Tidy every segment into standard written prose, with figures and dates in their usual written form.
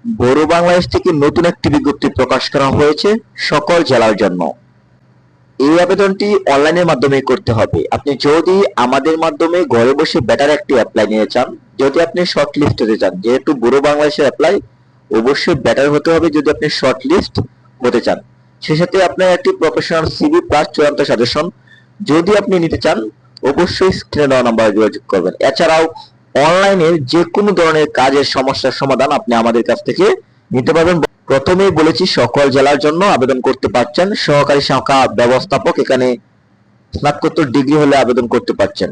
বড় বাংলাদেশ থেকে নতুন একটি বিজ্ঞপ্তি প্রকাশ করা হয়েছে সকল জেলার জন্য। এই আবেদনটি অনলাইনের মাধ্যমে করতে হবে। আপনি যদি আমাদের মাধ্যমে ঘরে বসে বেটার একটি অ্যাপ্লাই নিয়ে চান, যদি আপনি শর্ট লিস্ট হতে চান, যেহেতু বড় বাংলাদেশের অ্যাপ্লাই অবশ্যই বেটার হতে হবে যদি আপনি শর্ট লিস্ট হতে চান। সেই সাথে আপনার একটি প্রফেশনাল সিভি প্লাস চূড়ান্ত সাজেশন যদি আপনি নিতে চান, অবশ্যই স্ক্রিনে দেওয়া নাম্বারে যোগাযোগ করবেন। এছাড়াও অনলাইনের যে কোনো ধরনের কাজের সমস্যার সমাধান আপনি আমাদের কাছ থেকে নিতে পারবেন। প্রথমেই বলেছি সকল জেলার জন্য আবেদন করতে পারছেন। সহকারী শাখা ব্যবস্থাপক, এখানে স্নাতকোত্তর ডিগ্রি হলে আবেদন করতে পারছেন।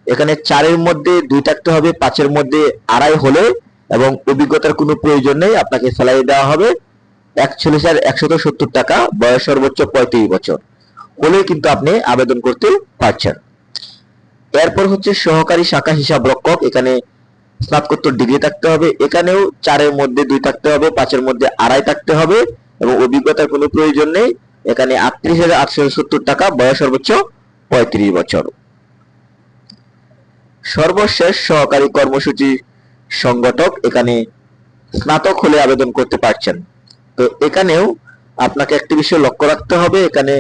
এখানে 4-এর মধ্যে 2 থাকতে হবে, 5-এর মধ্যে 2.5 হলে এবং অভিজ্ঞতার কোনো প্রয়োজন নেই। আপনাকে স্যালারি দেওয়া হবে 41,170 টাকা, বয়স সর্বোচ্চ 35 বছর হলে কিন্তু আপনি আবেদন করতে পারছেন। এরপর হচ্ছে সহকারী শাখা হিসাব রক্ষক, এখানে স্নাতকোত্তর ডিগ্রি থাকতে হবে। এখানেও 4-এর মধ্যে 2 থাকতে হবে, 5-এর মধ্যে 2.5 থাকতে হবে এবং অভিজ্ঞতার কোনো প্রয়োজন নেই। এখানে 38,870 টাকা, বয়স সর্বোচ্চ 35 বছর। সর্বশেষ সহকারী কর্মসূচি সংগঠক, এখানে স্নাতক হলে আবেদন করতে পারছেন। তো এখানেও আপনাকে একটি বিষয় লক্ষ্য রাখতে হবে, এখানে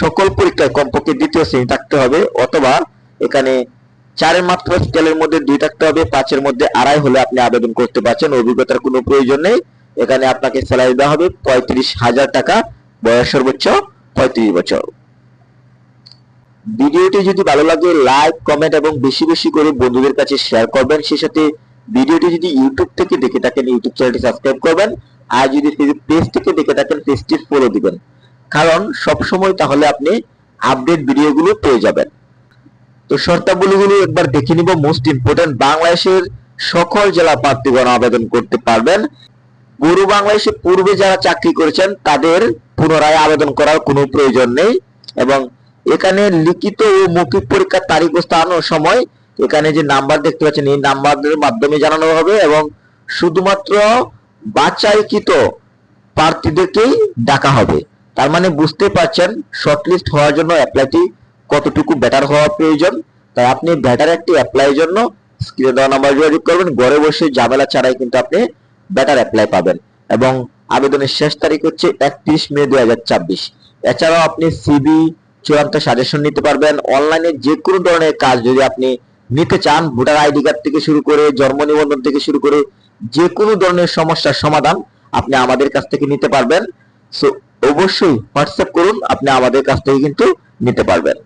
সকল পরীক্ষায় কমপক্ষে 2য় শ্রেণী থাকতে হবে, অথবা এখানে 4-এর মাত্র স্কেলের মধ্যে 2 থাকতে হবে, 5-এর মধ্যে 2.5 হলে আপনি আবেদন করতে পারছেন। অভিজ্ঞতার কোনো প্রয়োজন নেই। এখানে আপনাকে স্যালারি দেওয়া হবে 35,000 টাকা, বয়স সর্বোচ্চ 35 বছর। ভিডিওটি যদি ভালো লাগে লাইক, কমেন্ট এবং বেশি বেশি করে বন্ধুদের কাছে শেয়ার করবেন। সেই সাথে ভিডিওটি যদি ইউটিউব থেকে দেখে থাকেন, ইউটিউব চ্যানেলটি সাবস্ক্রাইব করবেন। আর যদি ফেসবুক পেজ থেকে দেখে থাকেন, পেজটি ফলো দিবেন, কারণ সবসময় তাহলে আপনি আপডেট ভিডিওগুলো পেয়ে যাবেন। তো শর্তাবলীগুলো একবার দেখে নিব। মোস্ট ইম্পর্টেন্ট, বাংলাদেশের সকল জেলা প্রার্থীগণ আবেদন করতে পারবেন। পুরো বাংলাদেশে পূর্বে যারা চাকরি করেছেন তাদের পুনরায় আবেদন করার কোনো প্রয়োজন নেই। এবং এখানে লিখিত ও মৌখিক পরীক্ষার তারিখ স্থানের সময় এখানে যে নাম্বার দেখতে পাচ্ছেন, এই নাম্বারের মাধ্যমে জানানো হবে এবং শুধুমাত্র বাছাইকৃত প্রার্থীদেরকেই ডাকা হবে। তার মানে বুঝতে পারছেন শর্টলিস্ট হওয়ার জন্য অ্যাপ্লাইটি কতটুকু বেটার হওয়া প্রয়োজন। তাই আপনি বেটার একটি অ্যাপ্লাইয়ের জন্য স্ক্রিনে দেওয়া নাম্বার যোগাযোগ করবেন। ঘরে বসে ঝামেলা ছাড়াই কিন্তু আপনি বেটার অ্যাপ্লাই পাবেন এবং আবেদনের শেষ তারিখ হচ্ছে 31 মে 2024। এছাড়াও আপনি সিভি, চূড়ান্ত সাজেশন নিতে পারবেন। অনলাইনে যে কোনো ধরনের কাজ যদি আপনি নিতে চান, ভোটার আইডি কার্ড থেকে শুরু করে জন্ম নিবন্ধন থেকে শুরু করে যে কোনো ধরনের সমস্যার সমাধান আপনি আমাদের কাছ থেকে নিতে পারবেন। সো অবশ্যই হোয়াটসঅ্যাপ করুন, আপনি আমাদের কাছ থেকে কিন্তু নিতে পারবেন।